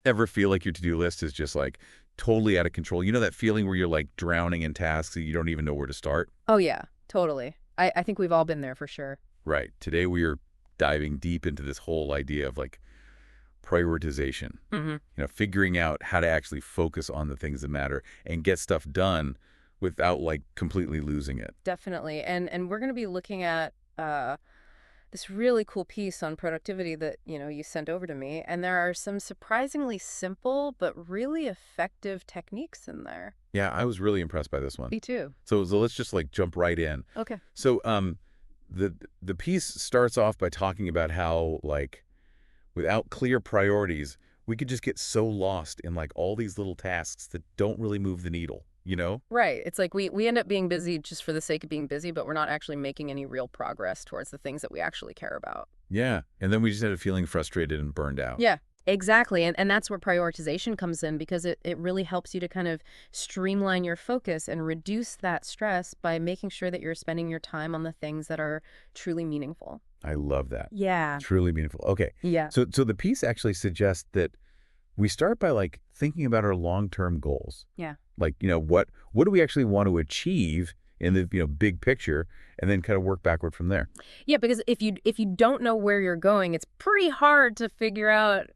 Ever feel like your to-do list is just like totally out of control? You know that feeling where you're like drowning in tasks and you don't even know where to start? Oh, yeah, totally. I think we've all been there for sure. Right. Today we are diving deep into this whole idea of like prioritization. Hmm. Figuring out how to actually focus on the things that matter and get stuff done without like completely losing it. Definitely. And we're going to be looking at this really cool piece on productivity that, you sent over to me. And there are some surprisingly simple but really effective techniques in there. Yeah, I was really impressed by this one. Me too. So let's just like jump right in. Okay. So the piece starts off by talking about how like without clear priorities, we could just get so lost in like all these little tasks that don't really move the needle, you know? Right. It's like we end up being busy just for the sake of being busy, but we're not actually making any real progress towards the things that we actually care about. Yeah. And then we just end up feeling frustrated and burned out. Yeah, exactly. And that's where prioritization comes in because it really helps you to kind of streamline your focus and reduce that stress by making sure that you're spending your time on the things that are truly meaningful. I love that. Yeah. Truly meaningful. Okay. Yeah. So the piece actually suggests that we start by like thinking about our long-term goals. Yeah. Like, what do we actually want to achieve in the, big picture, and then kind of work backward from there. Yeah, because if you don't know where you're going, it's pretty hard to figure out,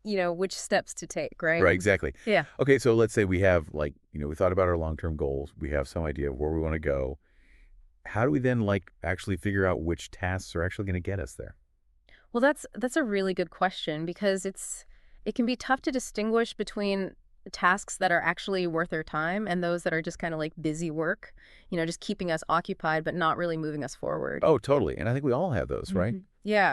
which steps to take, right? Right, exactly. Yeah. Okay, so let's say we have like, we thought about our long-term goals. We have some idea of where we want to go. How do we then like actually figure out which tasks are actually going to get us there? Well, that's a really good question because it can be tough to distinguish between tasks that are actually worth our time and those that are just kind of like busy work, just keeping us occupied but not really moving us forward. Oh, totally. And I think we all have those, right? Yeah,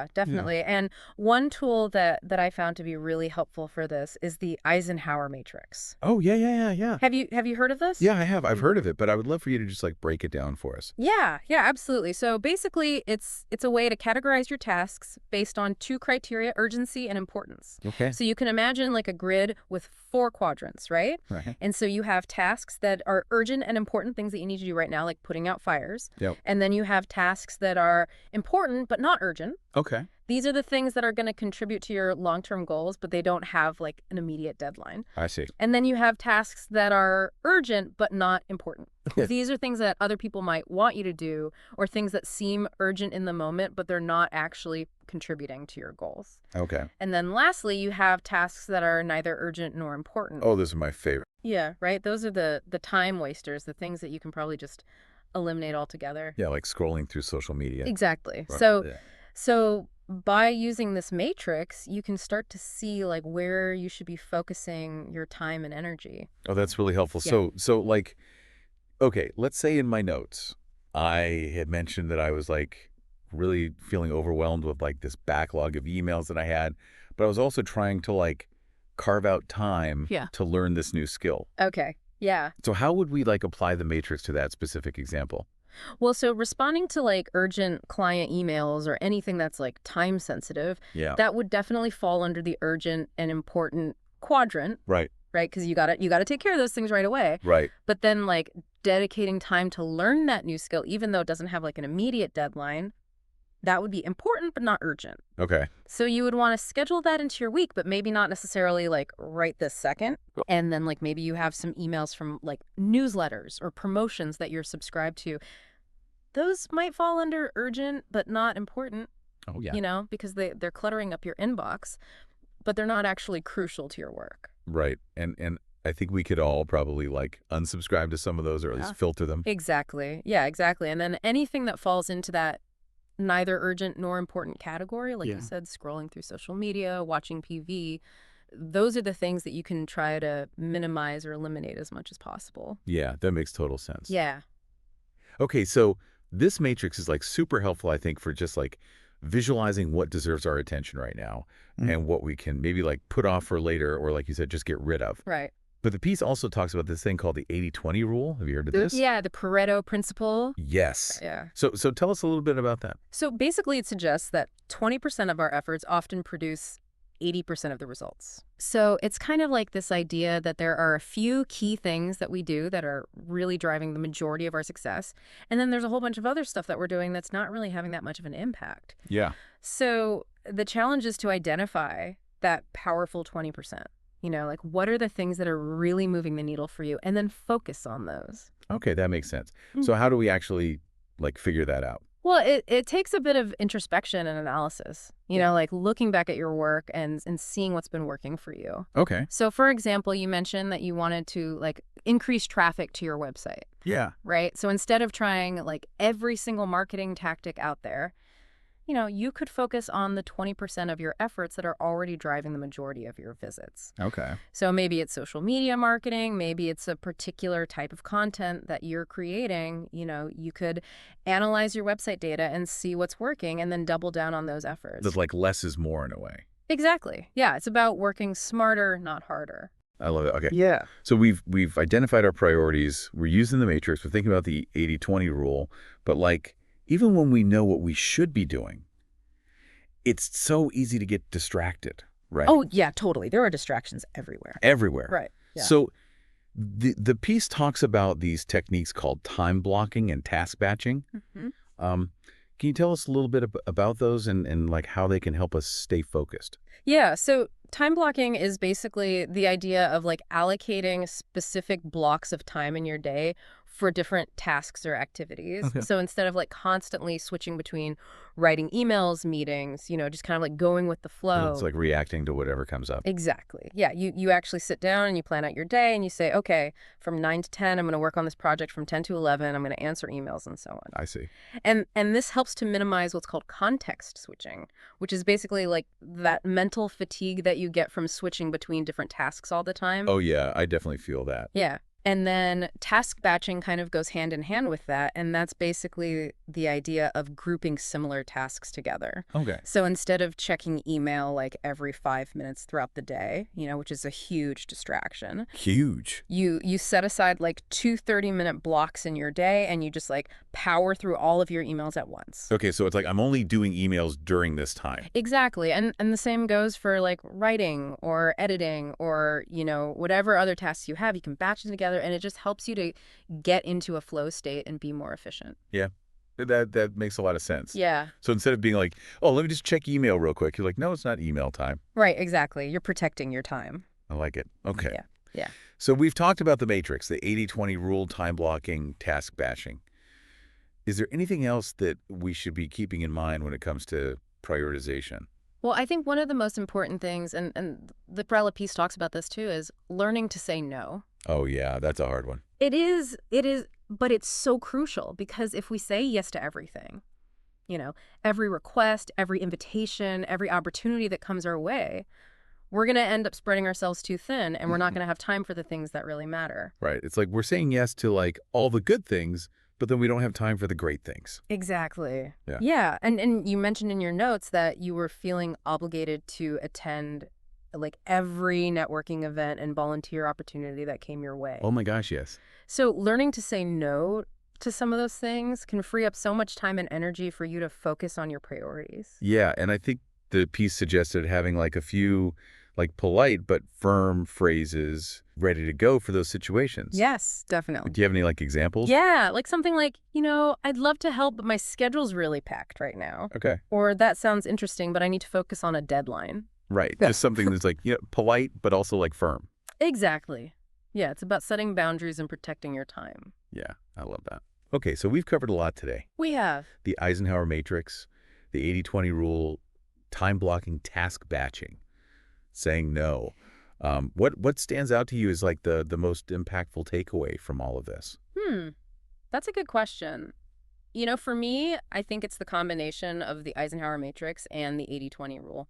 Yeah. definitely. And one tool that I found to be really helpful for this is the Eisenhower Matrix. Oh, yeah. Have you heard of this? Yeah, I have. I've heard of it, but I would love for you to just like break it down for us. Yeah, absolutely. So basically, it's a way to categorize your tasks based on two criteria: urgency and importance. Okay. So you can imagine like a grid with four quadrants, right? Right. And so you have tasks that are urgent and important, things that you need to do right now, like putting out fires. Yep. And then you have tasks that are important but not urgent. Okay. These are the things that are going to contribute to your long-term goals, but they don't have like an immediate deadline. I see. And then you have tasks that are urgent but not important. These are things that other people might want you to do or things that seem urgent in the moment, but they're not actually contributing to your goals. Okay. And then lastly, you have tasks that are neither urgent nor important. Oh, those are my favorite. Yeah, right? Those are the time wasters, the things that you can probably just eliminate altogether. Yeah, like scrolling through social media. Exactly. Right. So Yeah. So by using this matrix, you can start to see like where you should be focusing your time and energy. Oh, that's really helpful. Yeah. So like, okay, let's say in my notes, I had mentioned that I was like really feeling overwhelmed with like this backlog of emails that I had, but I was also trying to like carve out time Yeah. to learn this new skill. Okay. Yeah. So how would we like apply the matrix to that specific example? Well, so responding to like urgent client emails or anything that's like time sensitive, Yeah. that would definitely fall under the urgent and important quadrant, Right. right? Because you got to take care of those things right away. Right. But then like dedicating time to learn that new skill, even though it doesn't have like an immediate deadline, that would be important but not urgent. Okay. So you would want to schedule that into your week, but maybe not necessarily like right this second. And then like maybe you have some emails from like newsletters or promotions that you're subscribed to. Those might fall under urgent but not important, Oh, yeah. because they're cluttering up your inbox, but they're not actually crucial to your work. Right. And I think we could all probably like unsubscribe to some of those or at Yeah. least filter them. Exactly. Yeah, exactly. And then anything that falls into that neither urgent nor important category, like Yeah. you said, scrolling through social media, watching TV, those are the things that you can try to minimize or eliminate as much as possible. Yeah, that makes total sense. Yeah. Okay, so this matrix is like super helpful, I think, for just like visualizing what deserves our attention right now and what we can maybe like put off for later or like you said, just get rid of. Right. But the piece also talks about this thing called the 80-20 rule. Have you heard of this? Yeah, the Pareto principle. Yes. Yeah. So tell us a little bit about that. So basically, it suggests that 20% of our efforts often produce 80% of the results. So it's kind of like this idea that there are a few key things that we do that are really driving the majority of our success. And then there's a whole bunch of other stuff that we're doing that's not really having that much of an impact. Yeah. So the challenge is to identify that powerful 20%. Like what are the things that are really moving the needle for you? And then focus on those. Okay, that makes sense. So how do we actually like figure that out? Well, it takes a bit of introspection and analysis, like looking back at your work and seeing what's been working for you. Okay. So, for example, you mentioned that you wanted to like increase traffic to your website, Yeah. right? So instead of trying like every single marketing tactic out there, you could focus on the 20% of your efforts that are already driving the majority of your visits. Okay. So maybe it's social media marketing, maybe it's a particular type of content that you're creating. You could analyze your website data and see what's working and then double down on those efforts. That's like less is more in a way. Exactly. Yeah, it's about working smarter, not harder. I love it. Okay. Yeah. So we've identified our priorities. We're using the matrix. We're thinking about the 80-20 rule. But like, even when we know what we should be doing, it's so easy to get distracted, right? Oh, yeah, totally. There are distractions everywhere. Everywhere. Right. Yeah. So the piece talks about these techniques called time blocking and task batching. Mhm. Can you tell us a little bit about those and like how they can help us stay focused? Yeah, so time blocking is basically the idea of like allocating specific blocks of time in your day for different tasks or activities. Okay. So instead of like constantly switching between writing emails, meetings, just kind of like going with the flow. It's like reacting to whatever comes up. Exactly. Yeah, you actually sit down and you plan out your day and you say, okay, from 9 to 10, I'm going to work on this project. From 10 to 11, I'm going to answer emails and so on. I see. And this helps to minimize what's called context switching, which is basically like that mental fatigue that you get from switching between different tasks all the time. Oh, yeah, I definitely feel that. Yeah. And then task batching kind of goes hand in hand with that. And that's basically the idea of grouping similar tasks together. Okay. So instead of checking email like every 5 minutes throughout the day, which is a huge distraction, Huge. you set aside like 2 30-minute blocks in your day and you just like power through all of your emails at once. Okay, so it's like I'm only doing emails during this time. Exactly. And the same goes for like writing or editing or, whatever other tasks you have. You can batch it together and it just helps you to get into a flow state and be more efficient. Yeah, that makes a lot of sense. Yeah. So instead of being like, oh, let me just check email real quick, you're like, no, it's not email time. Right, exactly. You're protecting your time. I like it. Okay. Yeah. Yeah. So we've talked about the matrix, the 80-20 rule, time blocking, task batching. Is there anything else that we should be keeping in mind when it comes to prioritization? Well, I think one of the most important things, and the Prella piece talks about this too, is learning to say no. Oh, yeah, that's a hard one. It is, but it's so crucial because if we say yes to everything, every request, every invitation, every opportunity that comes our way, we're going to end up spreading ourselves too thin and we're not going to have time for the things that really matter. Right. It's like we're saying yes to like all the good things, but then we don't have time for the great things. Exactly. Yeah. Yeah. And you mentioned in your notes that you were feeling obligated to attend like every networking event and volunteer opportunity that came your way. Oh my gosh, yes. So learning to say no to some of those things can free up so much time and energy for you to focus on your priorities. Yeah, and I think the piece suggested having like a few like polite but firm phrases ready to go for those situations. Yes, definitely. Do you have any like examples? Yeah, like something like, I'd love to help, but my schedule's really packed right now. Okay. Or that sounds interesting, but I need to focus on a deadline. Right. Yeah. Just something that's like, polite but also like firm. Exactly. Yeah, it's about setting boundaries and protecting your time. Yeah, I love that. Okay, so we've covered a lot today. We have. The Eisenhower Matrix, the 80-20 rule, time blocking, task batching, saying no. What stands out to you as like the most impactful takeaway from all of this? That's a good question. For me, I think it's the combination of the Eisenhower Matrix and the 80-20 rule.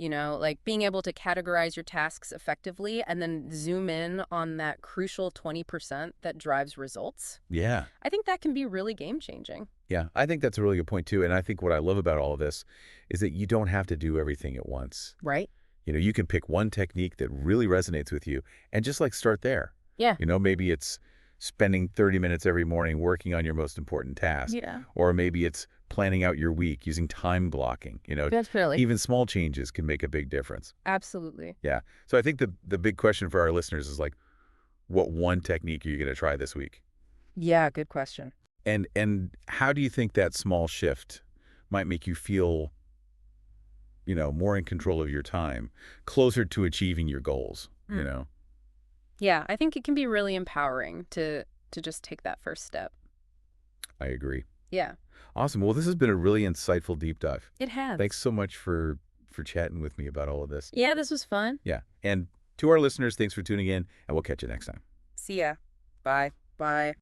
Like being able to categorize your tasks effectively and then zoom in on that crucial 20% that drives results. Yeah. I think that can be really game-changing. Yeah, I think that's a really good point too. And I think what I love about all of this is that you don't have to do everything at once. Right? You can pick one technique that really resonates with you and just like start there. Yeah. Maybe it's spending 30 minutes every morning working on your most important task. Yeah. Or maybe it's planning out your week using time blocking. Definitely. Even small changes can make a big difference. Absolutely. Yeah. So I think the big question for our listeners is like, what one technique are you going to try this week? Yeah, good question. And how do you think that small shift might make you feel, more in control of your time, closer to achieving your goals. Mm. Yeah, I think it can be really empowering to just take that first step. I agree. Yeah, Awesome. Well, this has been a really insightful deep dive. it Thanks has. so much for chatting with me about all of this. Yeah, this was fun. Yeah. And to our listeners, thanks for tuning in, and we'll catch you next time. See ya. Bye. Bye.